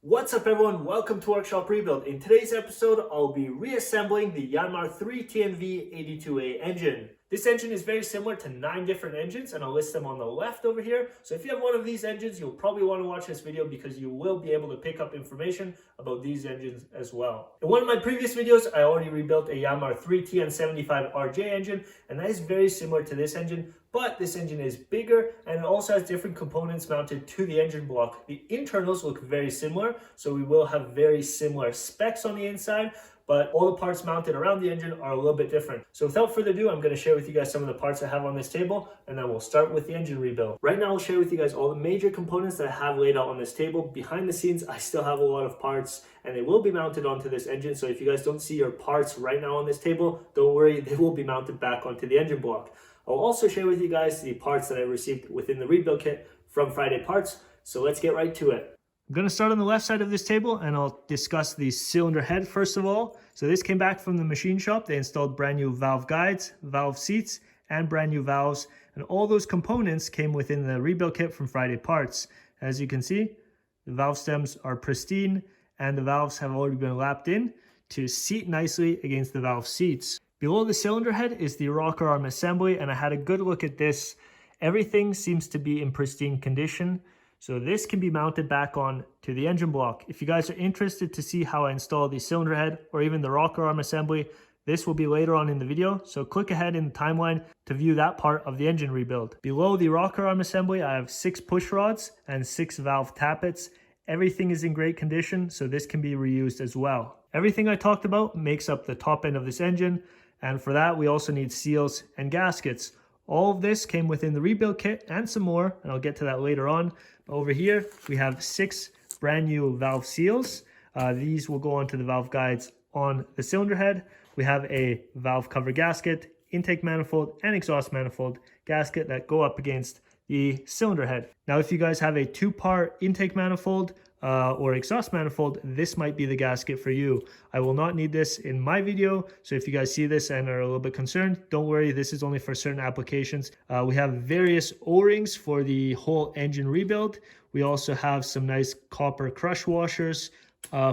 What's up everyone, welcome to Workshop Rebuild. In today's episode, I'll be reassembling the Yanmar 3TNV82A engine. This engine is very similar to 9 different engines and I'll list them on the left over here. So if you have one of these engines, you'll probably want to watch this video because you will be able to pick up information about these engines as well. In one of my previous videos, I already rebuilt a Yanmar 3TN75RJ engine and that is very similar to this engine, but this engine is bigger and it also has different components mounted to the engine block. The internals look very similar, so we will have very similar specs on the inside, but all the parts mounted around the engine are a little bit different. So without further ado, I'm going to share with you guys some of the parts I have on this table, and then we'll start with the engine rebuild. Right now, I'll share with you guys all the major components that I have laid out on this table. Behind the scenes, I still have a lot of parts, and they will be mounted onto this engine. So if you guys don't see your parts right now on this table, don't worry, they will be mounted back onto the engine block. I'll also share with you guys the parts that I received within the rebuild kit from Friday Parts. So let's get right to it. I'm going to start on the left side of this table and I'll discuss the cylinder head first of all. So this came back from the machine shop. They installed brand new valve guides, valve seats, and brand new valves. And all those components came within the rebuild kit from Friday Parts. As you can see, the valve stems are pristine and the valves have already been lapped in to seat nicely against the valve seats. Below the cylinder head is the rocker arm assembly, and I had a good look at this. Everything seems to be in pristine condition. So this can be mounted back on to the engine block. If you guys are interested to see how I install the cylinder head or even the rocker arm assembly, this will be later on in the video. So click ahead in the timeline to view that part of the engine rebuild. Below the rocker arm assembly, I have 6 push rods and 6 valve tappets. Everything is in great condition, so this can be reused as well. Everything I talked about makes up the top end of this engine. And for that, we also need seals and gaskets. All of this came within the rebuild kit and some more, and I'll get to that later on. Over here, we have 6 brand new valve seals. These will go onto the valve guides on the cylinder head. We have a valve cover gasket, intake manifold, and exhaust manifold gasket that go up against the cylinder head. Now, if you guys have a 2-part intake manifold or exhaust manifold, this might be the gasket for you. I will not need this in my video, so if you guys see this and are a little bit concerned, don't worry, this is only for certain applications. We have various O-rings for the whole engine rebuild. We also have some nice copper crush washers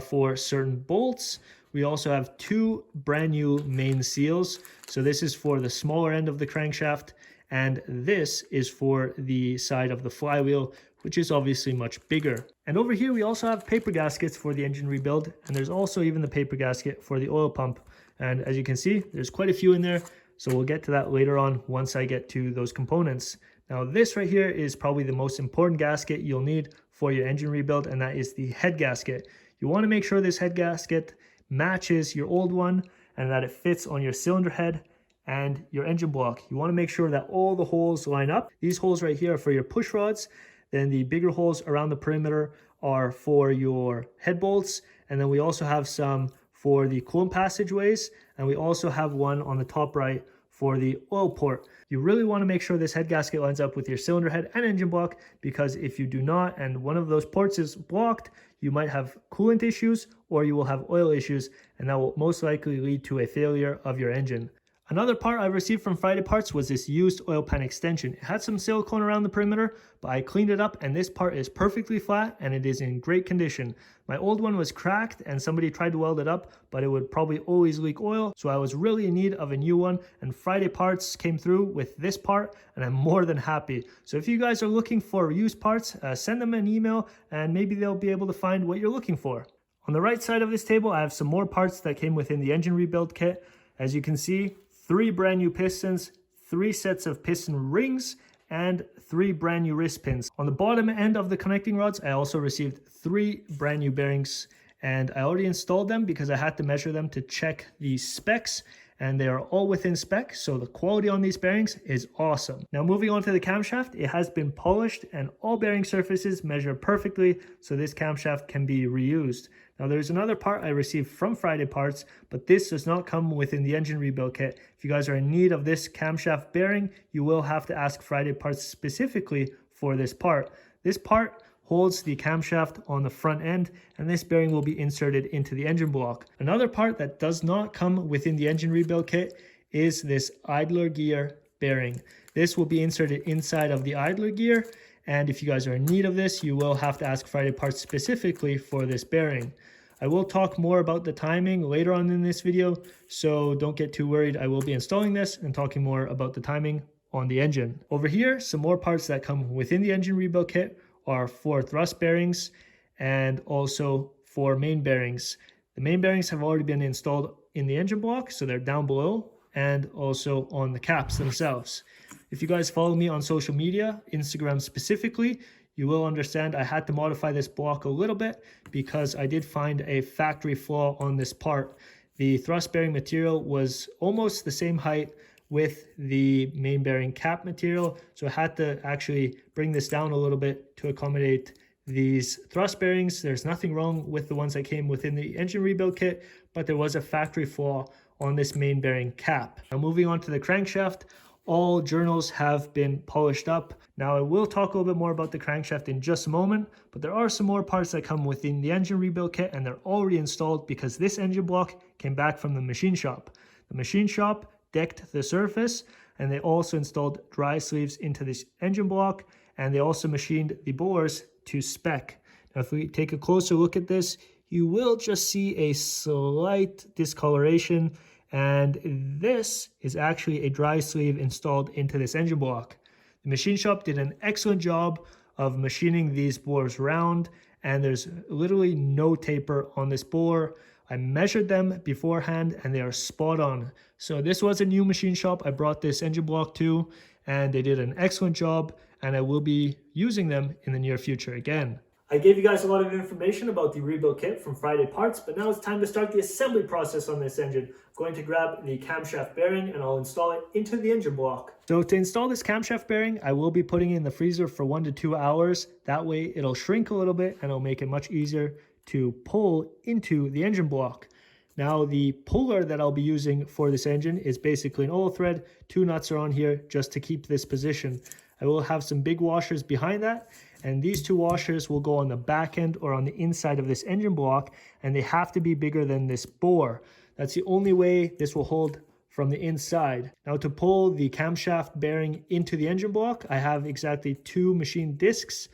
for certain bolts. We also have 2 brand new main seals. So this is for the smaller end of the crankshaft, and this is for the side of the flywheel, which is obviously much bigger. And over here, we also have paper gaskets for the engine rebuild, and there's also even the paper gasket for the oil pump. And as you can see, there's quite a few in there, so we'll get to that later on once I get to those components. Now, this right here is probably the most important gasket you'll need for your engine rebuild, and that is the head gasket. You want to make sure this head gasket matches your old one and that it fits on your cylinder head and your engine block. You want to make sure that all the holes line up. These holes right here are for your push rods. Then the bigger holes around the perimeter are for your head bolts. And then we also have some for the coolant passageways. And we also have one on the top right for the oil port. You really want to make sure this head gasket lines up with your cylinder head and engine block, because if you do not and one of those ports is blocked, you might have coolant issues or you will have oil issues, and that will most likely lead to a failure of your engine. Another part I received from Friday Parts was this used oil pan extension. It had some silicone around the perimeter, but I cleaned it up and this part is perfectly flat and it is in great condition. My old one was cracked and somebody tried to weld it up, but it would probably always leak oil, so I was really in need of a new one, and Friday Parts came through with this part and I'm more than happy. So if you guys are looking for used parts, send them an email and maybe they'll be able to find what you're looking for. On the right side of this table, I have some more parts that came within the engine rebuild kit. As you can see, 3 brand new pistons, 3 sets of piston rings, and 3 brand new wrist pins. On the bottom end of the connecting rods, I also received 3 brand new bearings, and I already installed them because I had to measure them to check the specs, and they are all within spec, so the quality on these bearings is awesome. Now moving on to the camshaft, it has been polished and all bearing surfaces measure perfectly, so this camshaft can be reused. Now there's another part I received from Friday Parts, but this does not come within the engine rebuild kit. If you guys are in need of this camshaft bearing, you will have to ask Friday Parts specifically for this part. This part holds the camshaft on the front end, and this bearing will be inserted into the engine block. Another part that does not come within the engine rebuild kit is this idler gear bearing. This will be inserted inside of the idler gear, And if you guys are in need of this, you will have to ask Friday Parts specifically for this bearing. I will talk more about the timing later on in this video, so don't get too worried. I will be installing this and talking more about the timing on the engine. Over here, some more parts that come within the engine rebuild kit are 4 thrust bearings and also 4 main bearings. The main bearings have already been installed in the engine block, so they're down below and also on the caps themselves. If you guys follow me on social media, Instagram specifically, you will understand I had to modify this block a little bit because I did find a factory flaw on this part. The thrust bearing material was almost the same height with the main bearing cap material, so I had to actually bring this down a little bit to accommodate these thrust bearings. There's nothing wrong with the ones that came within the engine rebuild kit, but there was a factory flaw on this main bearing cap. Now moving on to the crankshaft, all journals have been polished up. Now I will talk a little bit more about the crankshaft in just a moment, but there are some more parts that come within the engine rebuild kit and they're already installed because this engine block came back from the machine shop. The machine shop decked the surface and they also installed dry sleeves into this engine block, and they also machined the bores to spec. Now if we take a closer look at this, you will just see a slight discoloration, and this is actually a dry sleeve installed into this engine block. The machine shop did an excellent job of machining these bores round, and there's literally no taper on this bore. I measured them beforehand and they are spot on. So this was a new machine shop I brought this engine block to, and they did an excellent job, and I will be using them in the near future again. I gave you guys a lot of information about the rebuild kit from Friday Parts, but now it's time to start the assembly process on this engine. I'm going to grab the camshaft bearing and I'll install it into the engine block. So to install this camshaft bearing, I will be putting it in the freezer for 1 to 2 hours. That way it'll shrink a little bit and it'll make it much easier to pull into the engine block. Now the puller that I'll be using for this engine is basically an oil thread. 2 nuts are on here just to keep this position. I will have some big washers behind that, and these 2 washers will go on the back end or on the inside of this engine block, and they have to be bigger than this bore. That's the only way this will hold from the inside. Now to pull the camshaft bearing into the engine block, I have exactly 2 machine discs.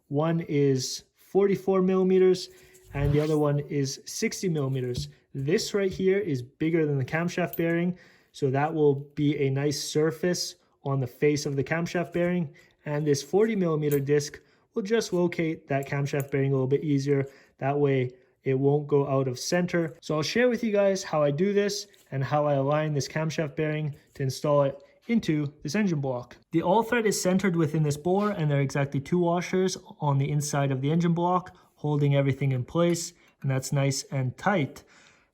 One is 44 millimeters and the other one is 60 millimeters. This right here is bigger than the camshaft bearing, so that will be a nice surface on the face of the camshaft bearing, and this 40 millimeter disc will just locate that camshaft bearing a little bit easier. That way it won't go out of center. So I'll share with you guys how I do this and how I align this camshaft bearing to install it into this engine block. The all thread is centered within this bore, and there are exactly 2 washers on the inside of the engine block holding everything in place, and that's nice and tight.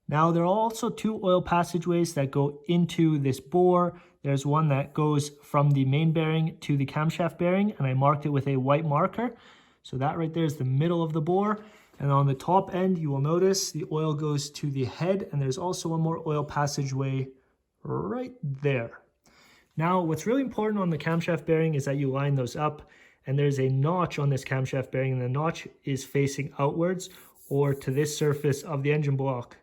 Now there are also 2 oil passageways that go into this bore. There's one that goes from the main bearing to the camshaft bearing, and I marked it with a white marker. So that right there is the middle of the bore. And on the top end, you will notice the oil goes to the head, and there's also one more oil passageway right there. Now, what's really important on the camshaft bearing is that you line those up, and there's a notch on this camshaft bearing, and the notch is facing outwards or to this surface of the engine block.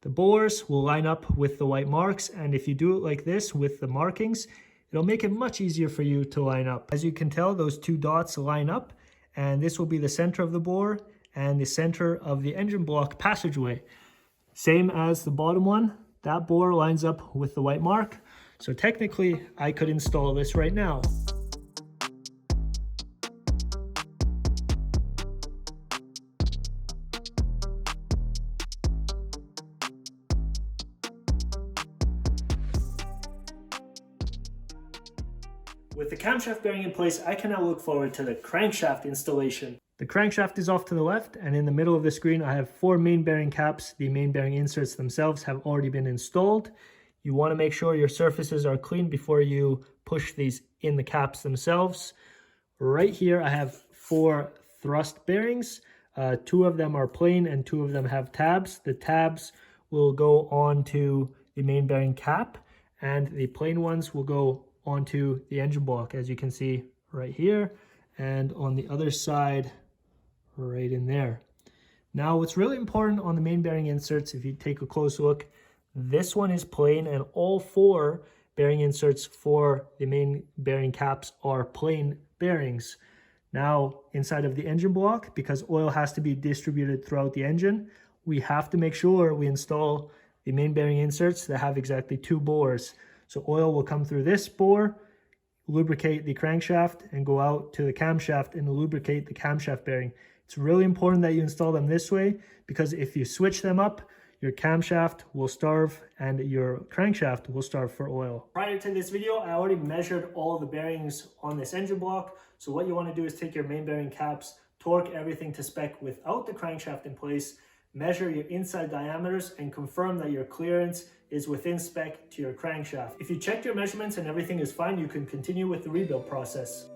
The bores will line up with the white marks, and if you do it like this with the markings, it'll make it much easier for you to line up. As you can tell, those 2 dots line up, and this will be the center of the bore and the center of the engine block passageway. Same as the bottom one, that bore lines up with the white mark. So technically, I could install this right now. With the camshaft bearing in place, I can now look forward to the crankshaft installation. The crankshaft is off to the left, and in the middle of the screen I have 4 main bearing caps. The main bearing inserts themselves have already been installed. You want to make sure your surfaces are clean before you push these in the caps themselves. Right here I have 4 thrust bearings. 2 of them are plain and 2 of them have tabs. The tabs will go onto the main bearing cap, and the plain ones will go onto the engine block, as you can see right here, and on the other side right in there. Now what's really important on the main bearing inserts, if you take a close look, this one is plain, and all 4 bearing inserts for the main bearing caps are plain bearings. Now, inside of the engine block, because oil has to be distributed throughout the engine, we have to make sure we install the main bearing inserts that have exactly 2 bores. So oil will come through this bore, lubricate the crankshaft, and go out to the camshaft and lubricate the camshaft bearing. It's really important that you install them this way, because if you switch them up, your camshaft will starve and your crankshaft will starve for oil. Prior to this video, I already measured all the bearings on this engine block. So what you want to do is take your main bearing caps, torque everything to spec without the crankshaft in place, measure your inside diameters, and confirm that your clearance is within spec to your crankshaft. If you check your measurements and everything is fine, you can continue with the rebuild process.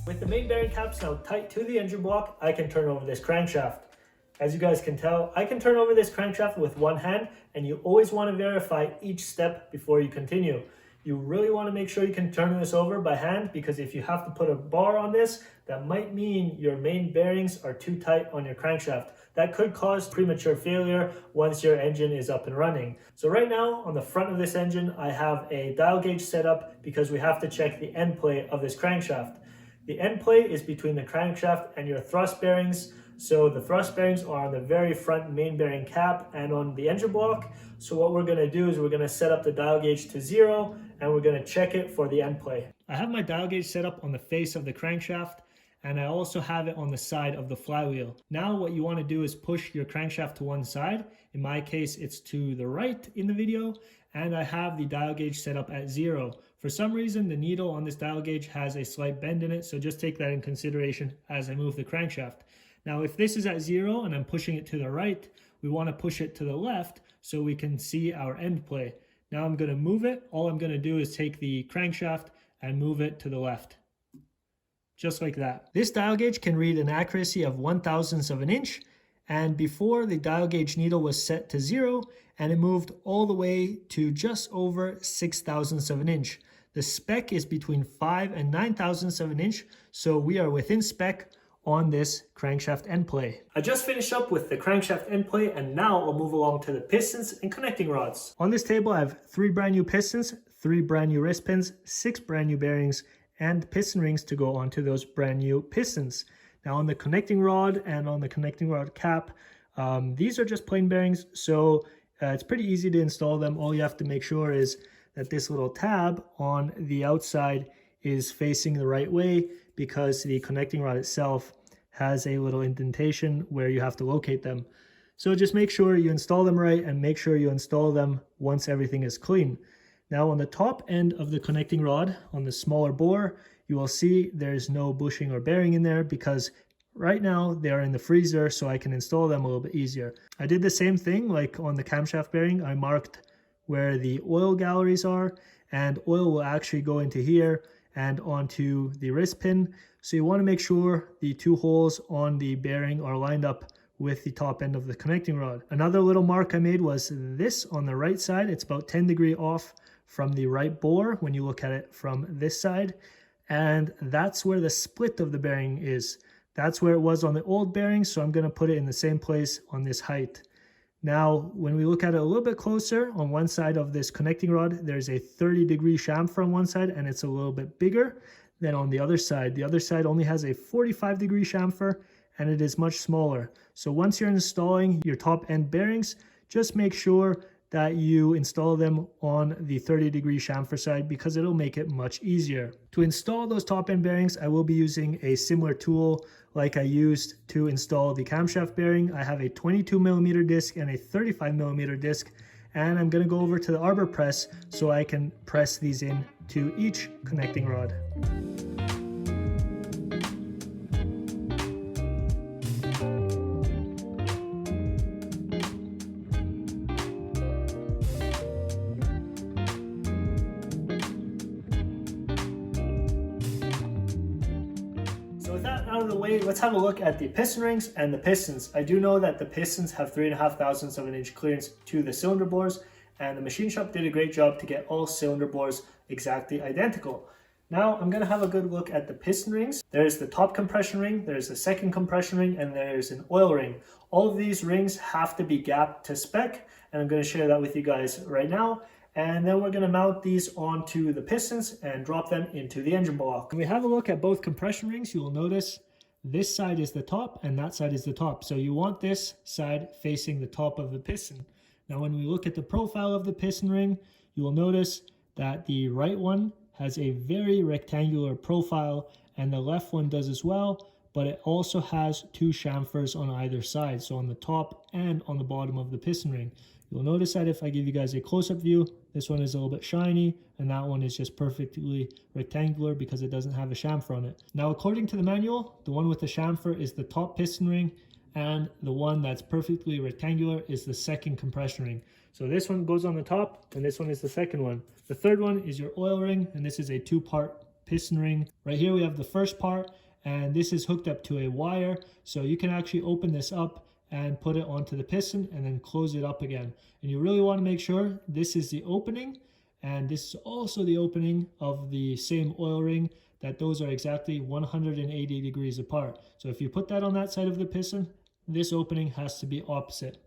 With the main bearing caps now tight to the engine block, I can turn over this crankshaft. As you guys can tell, I can turn over this crankshaft with one hand, and you always want to verify each step before you continue. You really want to make sure you can turn this over by hand, because if you have to put a bar on this, that might mean your main bearings are too tight on your crankshaft. That could cause premature failure once your engine is up and running. So right now on the front of this engine, I have a dial gauge set up because we have to check the end play of this crankshaft. The end play is between the crankshaft and your thrust bearings. So the thrust bearings are on the very front main bearing cap and on the engine block. So what we're going to do is we're going to set up the dial gauge to 0 and we're going to check it for the end play. I have my dial gauge set up on the face of the crankshaft, and I also have it on the side of the flywheel. Now what you want to do is push your crankshaft to one side. In my case, it's to the right in the video, and I have the dial gauge set up at 0. For some reason, the needle on this dial gauge has a slight bend in it, so just take that in consideration as I move the crankshaft. Now, if this is at 0 and I'm pushing it to the right, we want to push it to the left so we can see our end play. Now I'm going to move it. All I'm going to do is take the crankshaft and move it to the left. Just like that. This dial gauge can read an accuracy of 1/1000th of an inch, and before the dial gauge needle was set to 0 and it moved all the way to just over 6/1000th of an inch. The spec is between 5 and 9/1000th of an inch, so we are within spec on this crankshaft end play. I just finished up with the crankshaft end play, and now I'll move along to the pistons and connecting rods. On this table I have 3 brand new pistons, 3 brand new wrist pins, 6 brand new bearings, and piston rings to go onto those brand new pistons. Now on the connecting rod and on the connecting rod cap, these are just plain bearings, so it's pretty easy to install them. All you have to make sure is that this little tab on the outside is facing the right way, because the connecting rod itself has a little indentation where you have to locate them. So just make sure you install them right, and make sure you install them once everything is clean. Now on the top end of the connecting rod, on the smaller bore, you will see there's no bushing or bearing in there, because right now they are in the freezer, so I can install them a little bit easier. I did the same thing like on the camshaft bearing. I marked where the oil galleries are, and oil will actually go into here and onto the wrist pin. So you want to make sure the 2 holes on the bearing are lined up with the top end of the connecting rod. Another little mark I made was this on the right side. It's about 10 degrees off from the right bore when you look at it from this side, and that's where the split of the bearing is. That's where it was on the old bearing, so I'm going to put it in the same place on this height. Now, when we look at it a little bit closer, on one side of this connecting rod, there's a 30-degree chamfer on one side, and it's a little bit bigger than on the other side. The other side only has a 45-degree chamfer, and it is much smaller. So once you're installing your top end bearings, just make sure that you install them on the 30-degree chamfer side because it'll make it much easier. To install those top end bearings, I will be using a similar tool like I used to install the camshaft bearing. I have a 22mm disc and a 35mm disc, and I'm going to go over to the arbor press so I can press these in to each connecting rod. So with that out of the way, let's have a look at the piston rings and the pistons. I do know that the pistons have 3.5 thousandths of an inch clearance to the cylinder bores, and the machine shop did a great job to get all cylinder bores exactly identical. Now I'm going to have a good look at the piston rings. There's the top compression ring, there's the second compression ring, and there's an oil ring. All of these rings have to be gapped to spec, and I'm going to share that with you guys right now. And then we're going to mount these onto the pistons and drop them into the engine block. When we have a look at both compression rings, you will notice this side is the top and that side is the top. So you want this side facing the top of the piston. Now when we look at the profile of the piston ring, you will notice that the right one has a very rectangular profile and the left one does as well, but it also has two chamfers on either side, so on the top and on the bottom of the piston ring. You'll notice that if I give you guys a close-up view, this one is a little bit shiny and that one is just perfectly rectangular because it doesn't have a chamfer on it. Now according to the manual, the one with the chamfer is the top piston ring, and the one that's perfectly rectangular is the second compression ring. So this one goes on the top and this one is the second one. The third one is your oil ring, and this is a two-part piston ring. Right here we have the first part, and this is hooked up to a wire, so you can actually open this up and put it onto the piston and then close it up again. And you really want to make sure this is the opening and this is also the opening of the same oil ring, that those are exactly 180 degrees apart. So if you put that on that side of the piston, this opening has to be opposite.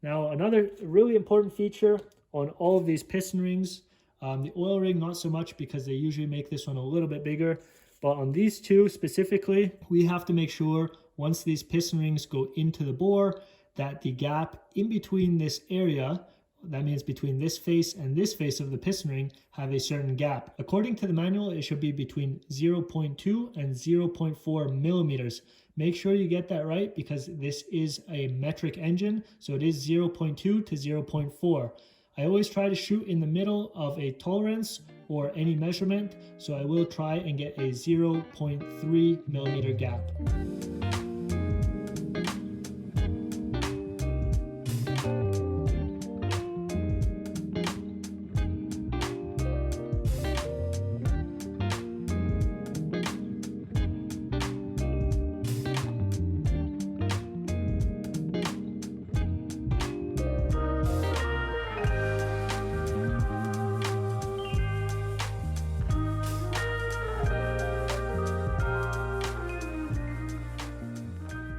Now another really important feature on all of these piston rings, the oil ring not so much because they usually make this one a little bit bigger, but on these two specifically, we have to make sure once these piston rings go into the bore that the gap in between this area, that means between this face and this face of the piston ring, have a certain gap. According to the manual, it should be between 0.2 and 0.4 millimeters. Make sure you get that right because this is a metric engine, so it is 0.2 to 0.4. I always try to shoot in the middle of a tolerance or any measurement, so I will try and get a 0.3 millimeter gap.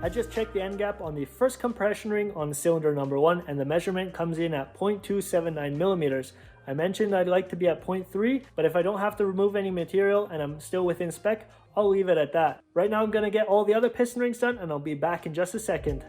I just checked the end gap on the first compression ring on cylinder number 1, and the measurement comes in at 0.279 millimeters. I mentioned I'd like to be at 0.3, but if I don't have to remove any material and I'm still within spec, I'll leave it at that. Right now I'm going to get all the other piston rings done and I'll be back in just a second.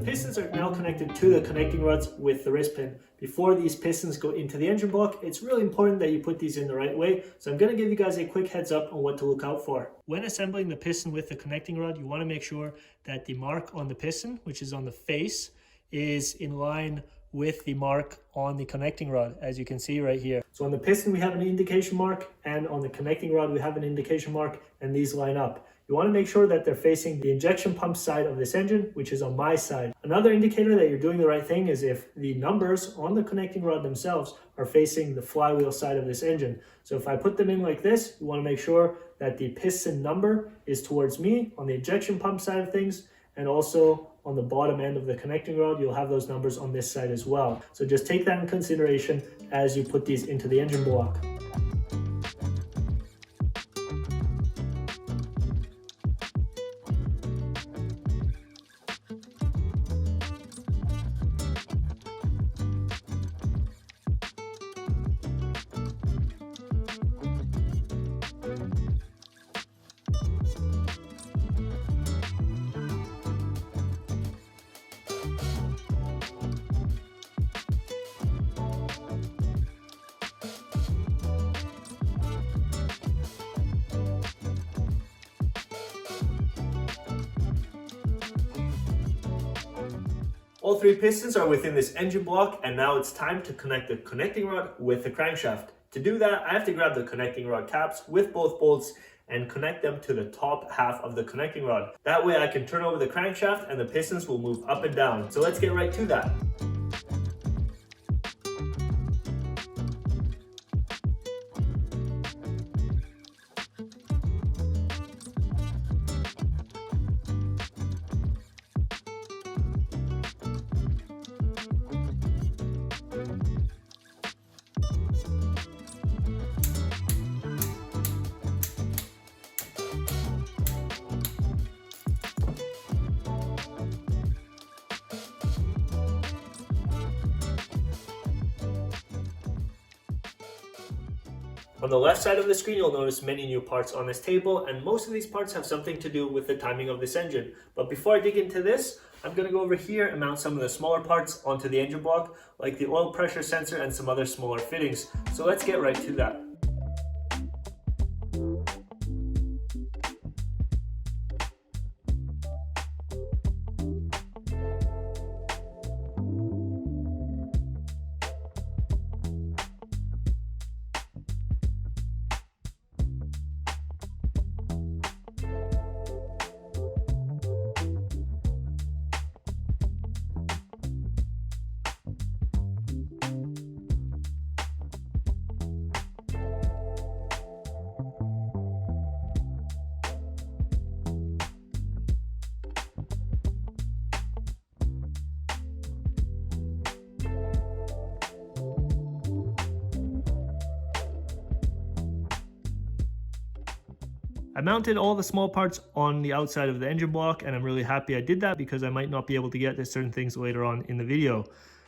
pistons are now connected to the connecting rods with the wrist pin. Before these pistons go into the engine block, it's really important that you put these in the right way. So I'm going to give you guys a quick heads up on what to look out for. When assembling the piston with the connecting rod, you want to make sure that the mark on the piston, which is on the face, is in line with the mark on the connecting rod, as you can see right here. So on the piston we have an indication mark, and on the connecting rod we have an indication mark, and these line up. You want to make sure that they're facing the injection pump side of this engine, which is on my side. Another indicator that you're doing the right thing is if the numbers on the connecting rod themselves are facing the flywheel side of this engine. So if I put them in like this, you want to make sure that the piston number is towards me on the injection pump side of things, and also on the bottom end of the connecting rod, you'll have those numbers on this side as well. So just take that in consideration as you put these into the engine block. All three pistons are within this engine block, and now it's time to connect the connecting rod with the crankshaft. To do that, I have to grab the connecting rod caps with both bolts and connect them to the top half of the connecting rod. That way I can turn over the crankshaft and the pistons will move up and down. So let's get right to that. On the left side of the screen, you'll notice many new parts on this table, and most of these parts have something to do with the timing of this engine. But before I dig into this, I'm going to go over here and mount some of the smaller parts onto the engine block, like the oil pressure sensor and some other smaller fittings. So let's get right to that. I mounted all the small parts on the outside of the engine block, and I'm really happy I did that because I might not be able to get to certain things later on in the video.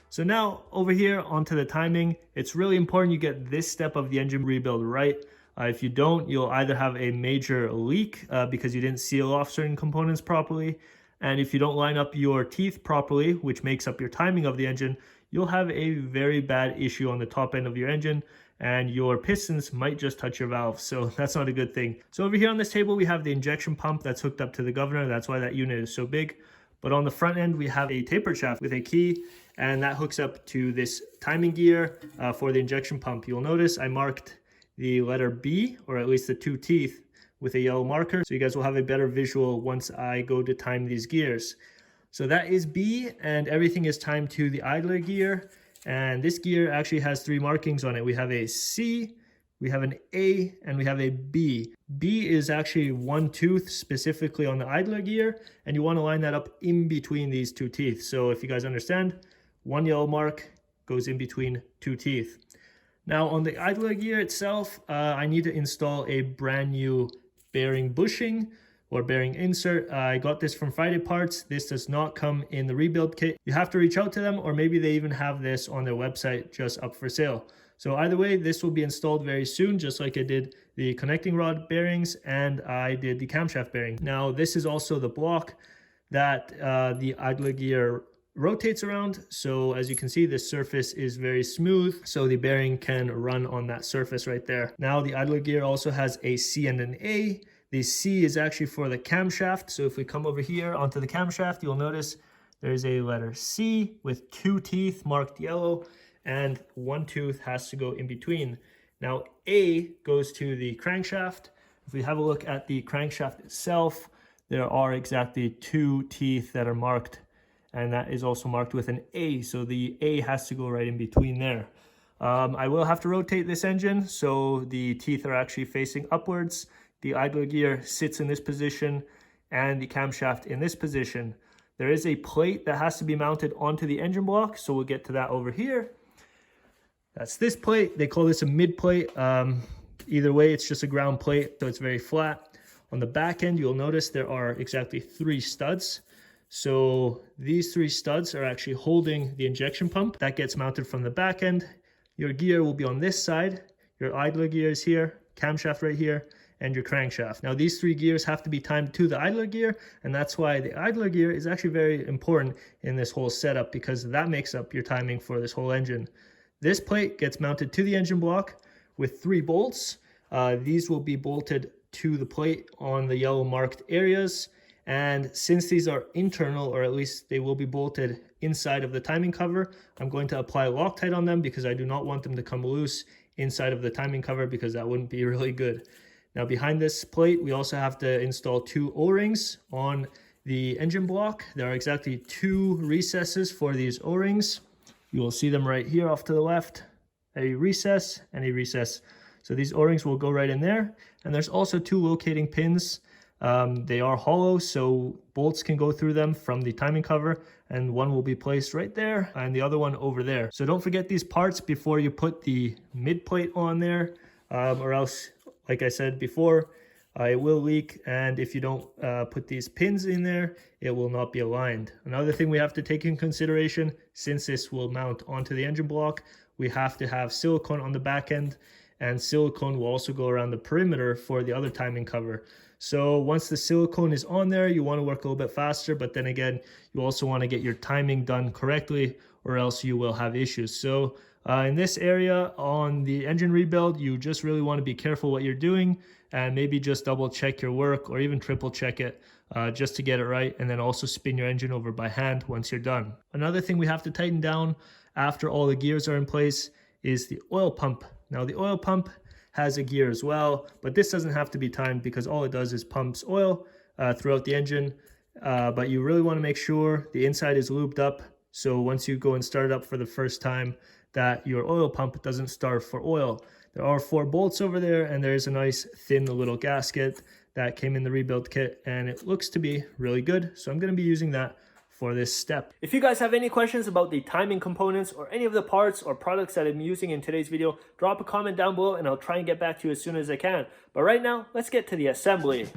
So now over here onto the timing, it's really important you get this step of the engine rebuild right. If you don't, you'll either have a major leak because you didn't seal off certain components properly, and if you don't line up your teeth properly, which makes up your timing of the engine, you'll have a very bad issue on the top end of your engine, and your pistons might just touch your valves, so that's not a good thing. So over here on this table, we have the injection pump that's hooked up to the governor. That's why that unit is so big. But on the front end, we have a tapered shaft with a key, and that hooks up to this timing gear for the injection pump. You'll notice I marked the letter B, or at least the two teeth, with a yellow marker, so you guys will have a better visual once I go to time these gears. So that is B, and everything is timed to the idler gear. And this gear actually has three markings on it. We have a C, we have an A, and we have a B. B is actually one tooth specifically on the idler gear, and you want to line that up in between these two teeth. So if you guys understand, one yellow mark goes in between two teeth. Now on the idler gear itself, I need to install a brand new bearing bushing or bearing insert. I got this from Friday Parts. This does not come in the rebuild kit. You have to reach out to them, or maybe they even have this on their website just up for sale. So either way, this will be installed very soon, just like I did the connecting rod bearings and I did the camshaft bearing. Now this is also the block that the idler gear rotates around. So as you can see, the surface is very smooth, so the bearing can run on that surface right there. Now the idler gear also has a C and an A. The C is actually for the camshaft. So if we come over here onto the camshaft, you'll notice there's a letter C with 2 teeth marked yellow, and 1 tooth has to go in between. Now A goes to the crankshaft. If we have a look at the crankshaft itself, there are exactly 2 teeth that are marked, and that is also marked with an A. So the A has to go right in between there. I will have to rotate this engine so the teeth are actually facing upwards. The idler gear sits in this position and the camshaft in this position. There is a plate that has to be mounted onto the engine block, so we'll get to that over here. That's this plate. They call this a mid plate. Either way, it's just a ground plate, so it's very flat. On the back end, you'll notice there are exactly 3 studs. So these 3 studs are actually holding the injection pump. That gets mounted from the back end. Your gear will be on this side. Your idler gear is here, camshaft right here, and your crankshaft. Now these 3 gears have to be timed to the idler gear, and that's why the idler gear is actually very important in this whole setup, because that makes up your timing for this whole engine. This plate gets mounted to the engine block with 3 bolts. These will be bolted to the plate on the yellow marked areas. And since these are internal, or at least they will be bolted inside of the timing cover, I'm going to apply Loctite on them because I do not want them to come loose inside of the timing cover, because that wouldn't be really good. Now behind this plate, we also have to install 2 O-rings on the engine block. There are exactly 2 recesses for these O-rings. You will see them right here off to the left, a recess and a recess. So these O-rings will go right in there. And there's also 2 locating pins. They are hollow, so bolts can go through them from the timing cover, and one will be placed right there and the other one over there. So don't forget these parts before you put the mid plate on there, or else, like I said before, it will leak, and if you don't put these pins in there, it will not be aligned. Another thing we have to take in consideration, since this will mount onto the engine block, we have to have silicone on the back end, and silicone will also go around the perimeter for the other timing cover. So once the silicone is on there, you want to work a little bit faster, but then again, you also want to get your timing done correctly, or else you will have issues. So in this area on the engine rebuild, you just really want to be careful what you're doing, and maybe just double check your work, or even triple check it just to get it right, and then also spin your engine over by hand once you're done. Another thing we have to tighten down after all the gears are in place is the oil pump. Now the oil pump has a gear as well, but this doesn't have to be timed because all it does is pumps oil throughout the engine. But you really want to make sure the inside is lubed up, so once you go and start it up for the first time, that your oil pump doesn't starve for oil. There are 4 bolts over there, and there's a nice thin little gasket that came in the rebuild kit, and it looks to be really good, so I'm going to be using that for this step. If you guys have any questions about the timing components or any of the parts or products that I'm using in today's video, drop a comment down below and I'll try and get back to you as soon as I can. But right now, let's get to the assembly.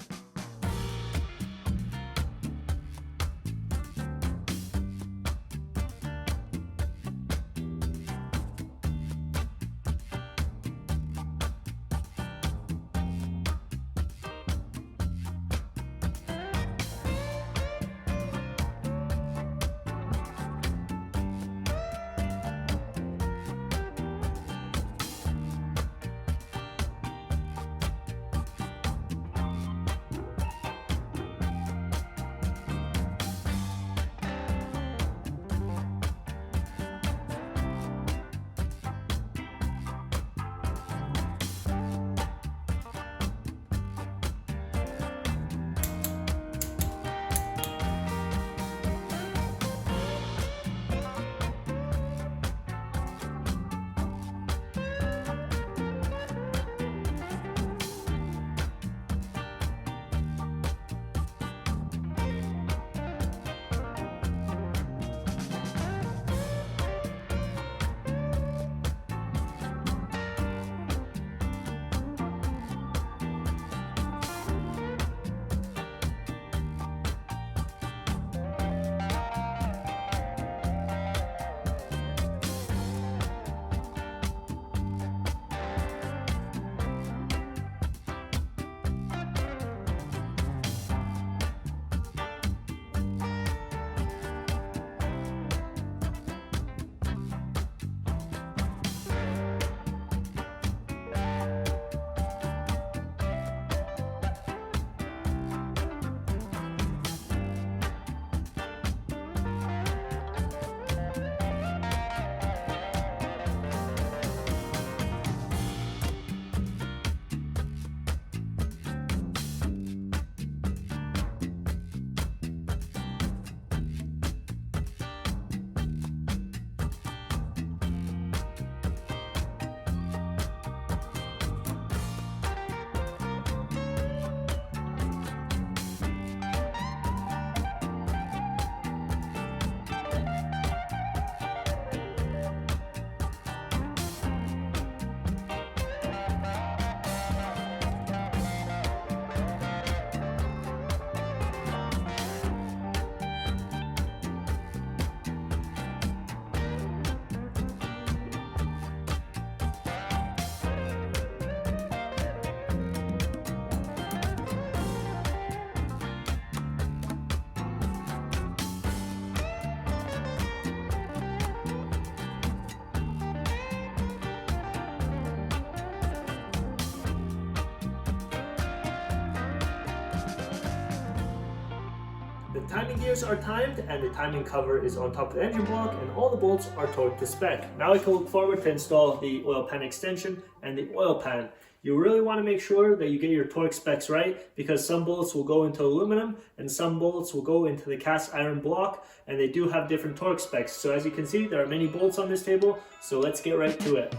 timing gears are timed and the timing cover is on top of the engine block, and all the bolts are torqued to spec. Now I can look forward to install the oil pan extension and the oil pan. You really want to make sure that you get your torque specs right, because some bolts will go into aluminum and some bolts will go into the cast iron block, and they do have different torque specs. So as you can see, there are many bolts on this table, so let's get right to it.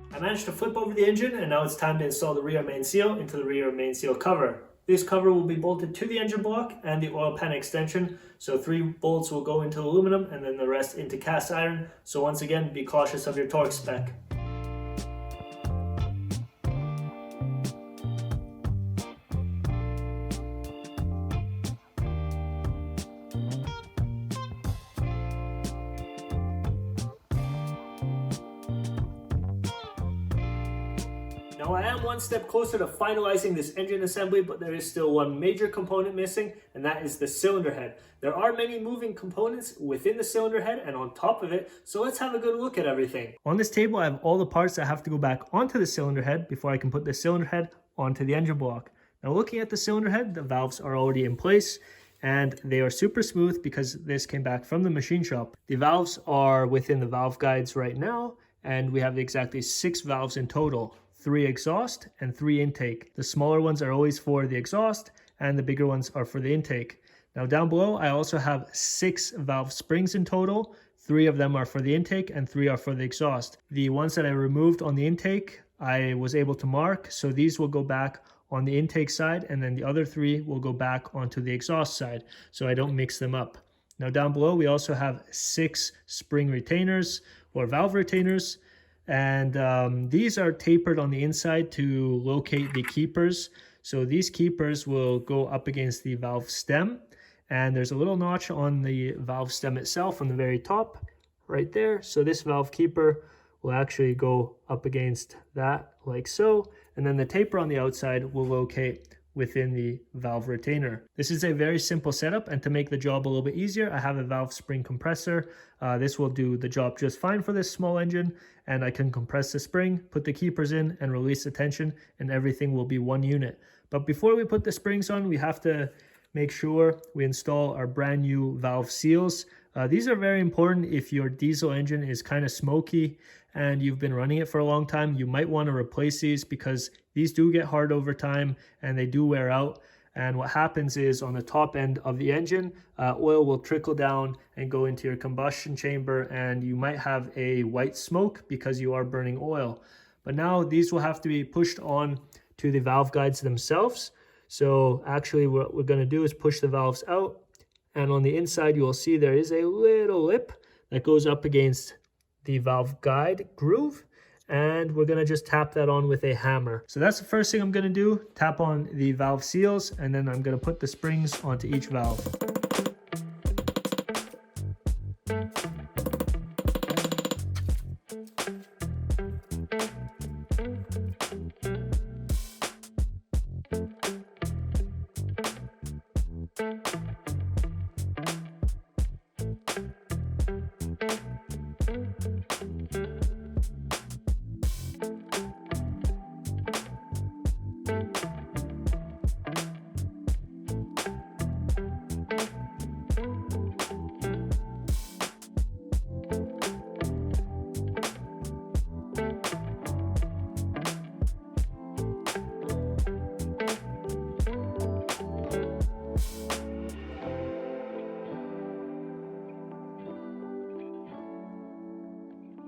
I managed to flip over the engine, and now it's time to install the rear main seal into the rear main seal cover. This cover will be bolted to the engine block and the oil pan extension, so 3 bolts will go into aluminum and then the rest into cast iron. So once again, be cautious of your torque spec. Now I am one step closer to finalizing this engine assembly, but there is still one major component missing, and that is the cylinder head. There are many moving components within the cylinder head and on top of it, so let's have a good look at everything. On this table I have all the parts that have to go back onto the cylinder head before I can put the cylinder head onto the engine block. Now looking at the cylinder head, the valves are already in place and they are super smooth because this came back from the machine shop. The valves are within the valve guides right now, and we have exactly 6 valves in total. 3 exhaust and 3 intake. The smaller ones are always for the exhaust and the bigger ones are for the intake. Now down below I also have 6 valve springs in total. 3 of them are for the intake and 3 are for the exhaust. The ones that I removed on the intake I was able to mark, so these will go back on the intake side, and then the other 3 will go back onto the exhaust side, so I don't mix them up. Now down below we also have 6 spring retainers or valve retainers, and these are tapered on the inside to locate the keepers. So these keepers will go up against the valve stem, and there's a little notch on the valve stem itself on the very top right there. So this valve keeper will actually go up against that like so, and then the taper on the outside will locate within the valve retainer. This is a very simple setup, and to make the job a little bit easier, I have a valve spring compressor. This will do the job just fine for this small engine, and I can compress the spring, put the keepers in, and release the tension, and everything will be one unit. But before we put the springs on, we have to make sure we install our brand new valve seals. These are very important if your diesel engine is kind of smoky and you've been running it for a long time. You might want to replace these because these do get hard over time and they do wear out. And what happens is on the top end of the engine, oil will trickle down and go into your combustion chamber, and you might have a white smoke because you are burning oil. But now these will have to be pushed on to the valve guides themselves. So actually what we're going to do is push the valves out, and on the inside you will see there is a little lip that goes up against the valve guide groove, and we're going to just tap that on with a hammer. So that's the first thing I'm going to do, tap on the valve seals, and then I'm going to put the springs onto each valve.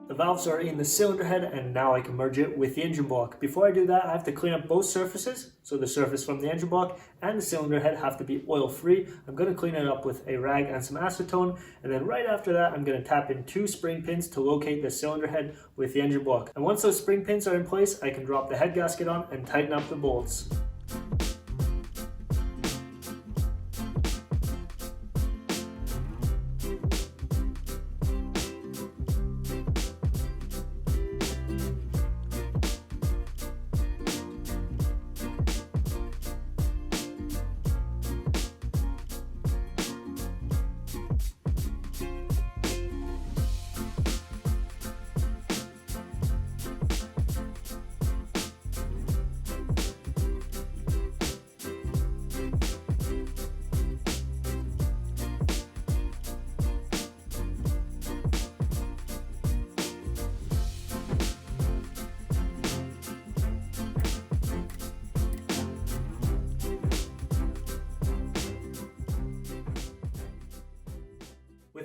The valves are in the cylinder head, and now I can merge it with the engine block. Before I do that, I have to clean up both surfaces. So the surface from the engine block and the cylinder head have to be oil free. I'm going to clean it up with a rag and some acetone, and then right after that I'm going to tap in 2 spring pins to locate the cylinder head with the engine block. And once those spring pins are in place, I can drop the head gasket on and tighten up the bolts.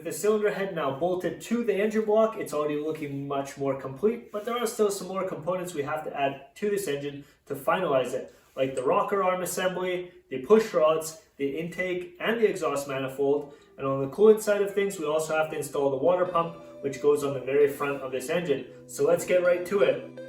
With the cylinder head now bolted to the engine block, it's already looking much more complete, but there are still some more components we have to add to this engine to finalize it, like the rocker arm assembly, the push rods, the intake, and the exhaust manifold. And on the coolant side of things, we also have to install the water pump, which goes on the very front of this engine. So let's get right to it.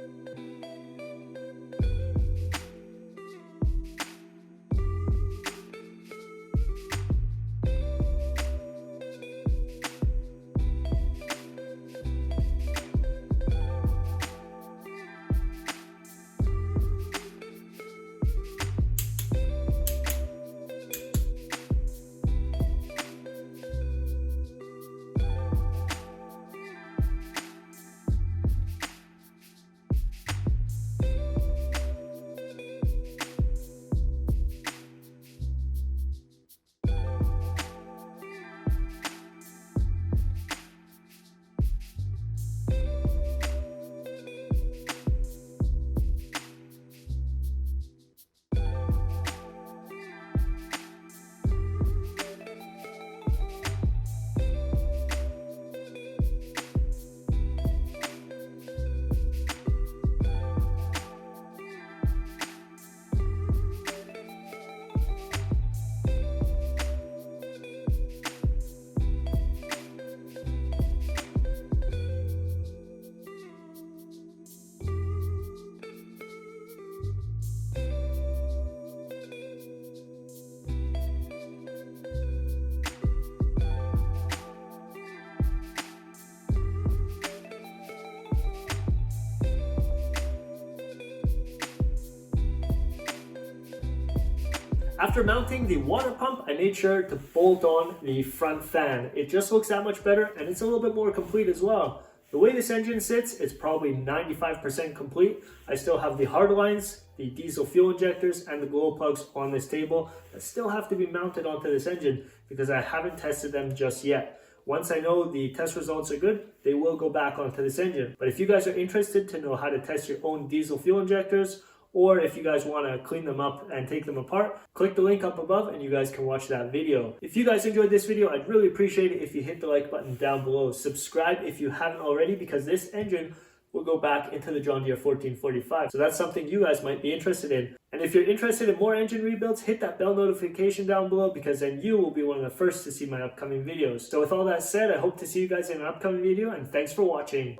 After mounting the water pump, I made sure to bolt on the front fan. It just looks that much better, and it's a little bit more complete as well. The way this engine sits, it's probably 95% complete. I still have the hard lines, the diesel fuel injectors, and the glow plugs on this table that still have to be mounted onto this engine because I haven't tested them just yet. Once I know the test results are good, they will go back onto this engine. But if you guys are interested to know how to test your own diesel fuel injectors, or if you guys want to clean them up and take them apart, click the link up above and you guys can watch that video. If you guys enjoyed this video, I'd really appreciate it if you hit the like button down below. Subscribe if you haven't already, because this engine will go back into the John Deere 1445. So that's something you guys might be interested in. And if you're interested in more engine rebuilds, hit that bell notification down below, because then you will be one of the first to see my upcoming videos. So with all that said, I hope to see you guys in an upcoming video, and thanks for watching.